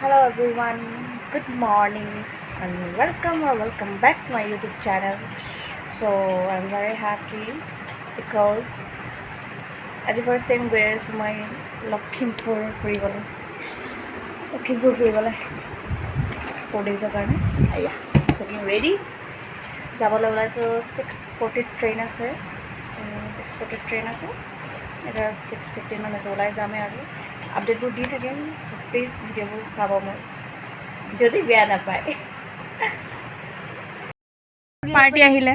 Hello everyone, good morning and welcome back to my YouTube channel. So I'm very happy because as the first time গৈ আছোঁ মই লক্ষীমপুৰ ফুৰিবলৈ 4 days কাৰণে আয়া getting ready যাবলৈ ওলাইছোঁ 6:40 train আছে 6:40 ট্ৰেইন আছে এটা 6:15 মানে ওলাই যামেই আৰু আপডেটবোৰ দি থাকিম সো প্লিজ ভিডিঅ'বোৰ চাব মই যদি বেয়া নাপায় পাৰ্টি আহিলে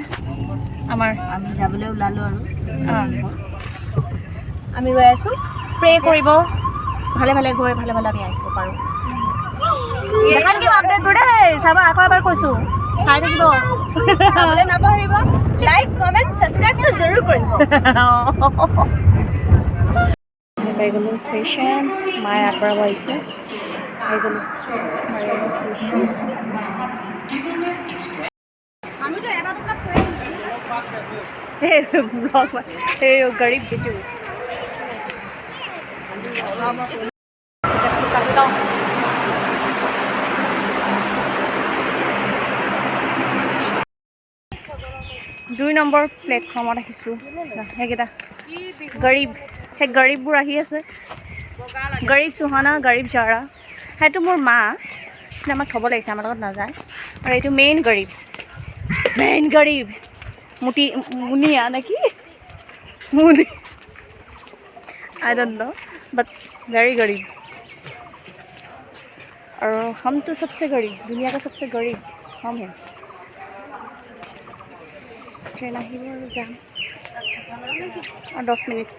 আমাৰ আমি যাবলৈ ওলালোঁ আৰু আমি গৈ আছোঁ প্ৰে কৰিব ভালে ভালে গৈ ভালে ভালে আমি আহিব পাৰোঁ দেখান কিবা আপডেটবোৰ দেই চাবা আকৌ এবাৰ কৈছোঁ চাই থাকিব চাবলৈ নাপাহৰিব লাইক কমেণ্ট ছাবস্ক্ৰাইবটো জৰুৰ কৰিব পাই গ'লোঁ ষ্টেচন মায়ে আঁতৰাব আহিছে পাই গ'লোঁ মাৰিগাঁও ষ্টেচন আমিতো এটা টকাত এই গৰীব দিছোঁ দুই নম্বৰ প্লেটফৰ্মত আহিছোঁ সেইকেইটা গৰীব সেই গৰীববোৰ আহি আছে গৰীব চুহানা গৰীব জাৰা সেইটো মোৰ মা আমাক থ'ব লাগিছে আমাৰ লগত নাযায় আৰু এইটো মেইন গৰীব মুনিয়া নেকি মুনি আই ডোন্ট নো বাট वेरी गरीब और हम तो सबसे गरीब दुनिया का सबसे गरीब हम हैं ट्रेन আহিব আৰু যাম और 10 मिनट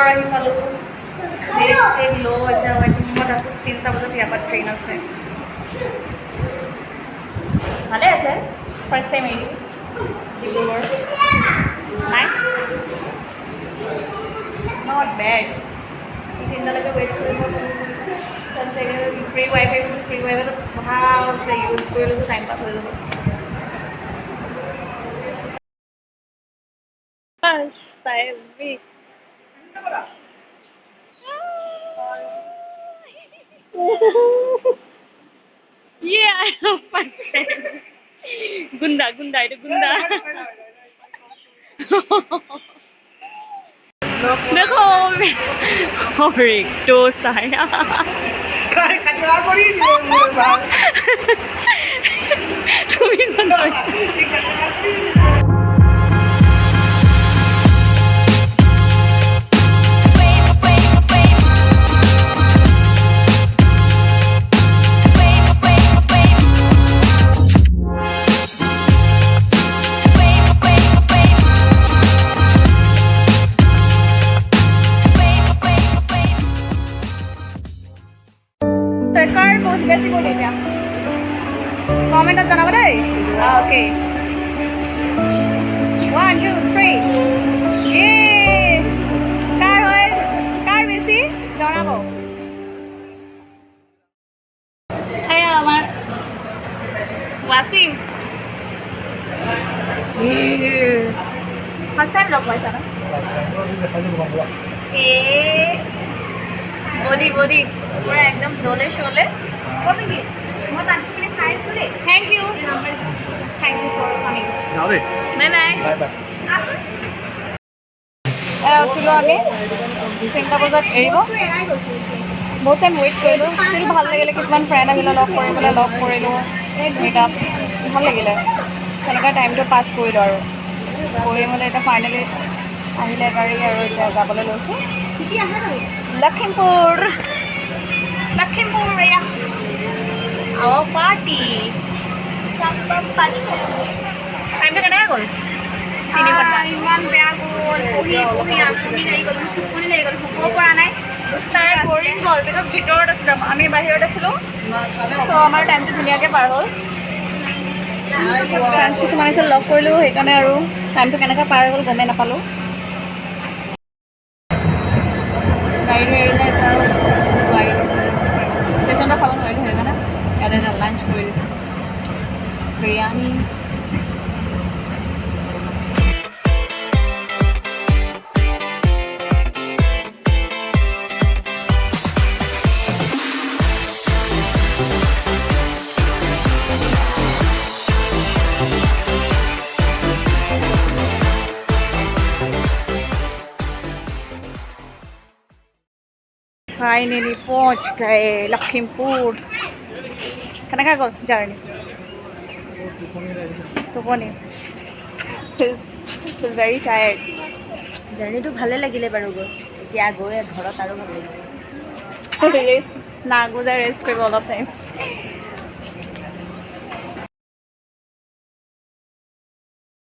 আহি পালোঁ নেক্সট ল এতিয়া ৱেটিঙত আছোঁ 3টা বজাত ইয়াৰ পৰা ট্ৰেইন আছে ভালে আছে ফাৰ্ষ্ট টাইম আহিছোঁ ডিব্ৰুগড় নাইচ নট বেড 3টালৈকে ৱেইট কৰিব ফ্ৰী ৱাইফাই গৈছোঁ ফ্ৰী ৱাইফাইটো ভালছে ইউজ কৰি লৈছোঁ টাইম পাছ হৈ যাব Yeah, I have my friend. Gunda, itu Gunda. देखो और एक दोस्त आया तुम्हें কাৰ বহুত বেছি কৰি দিয়া কমেণ্টত জনাব দেই অ'কে 1 2 3 কাৰ হয় কাৰ বেছি জনাব এয়া আমাৰ ৱাচিম ফাৰ্ষ্ট টাইম লগ পাইছা ন বডি পুৰা একদম দলে চলে কবি কি মই তাতখিনি খাই আছো thank you for coming bye bye উঠিলোঁ আমি 3টা বজাত এৰিব বহুত টাইম ৱেইট কৰিলোঁ ষ্টিল ভাল লাগিলে কিছুমান ফ্ৰেণ্ড আহিলে লগ কৰিলোঁ মিটআপ ভাল লাগিলে তেনেকৈ টাইমটো পাছ কৰিলোঁ আৰু কৰি মেলি এতিয়া ফাইনেলি আহিলে গাড়ী আৰু এতিয়া যাবলৈ লৈছোঁ Lakkhimpur ya our party time to কেনেকৈ গ'ল 3 ঘণ্টা ইমান বেয়া গ'ল পঢ়ি আমনি লাগি গ'ল টোপনি লাগি গ'ল শুব পৰা নাই তাই বৰিং গ'ল ভিতৰত আছিলোঁ আমি বাহিৰত আছিলোঁ চ' আমাৰ টাইমটো ধুনীয়াকৈ পাৰ হ'ল ফ্ৰেণ্ডছ কিছুমান আছে লগ কৰিলোঁ, সেইকাৰণে আৰু টাইমটো কেনেকৈ পাৰ হৈ গ'ল গমেই নাপালোঁ। গাড়ীটো এৰিলে এতিয়া আৰু গাড়ী ষ্টেচনতে খাব নোৱাৰিলোঁ, সেইকাৰণে ইয়াতে এটা লাঞ্চ কৰি দিছোঁ বিৰিয়ানী। फाइनली पहुंच गए लखीमपुर। केनेका गल जार्नी? टोपनी वेरी टायर्ड। জাৰ্ণিটো ভালে লাগিলে বাৰু গৈ, এতিয়া গৈ ঘৰত আৰু ভাল লাগিব। ৰেষ্ট না গৈ ৰেষ্ট কৰিব অলপ টাইম।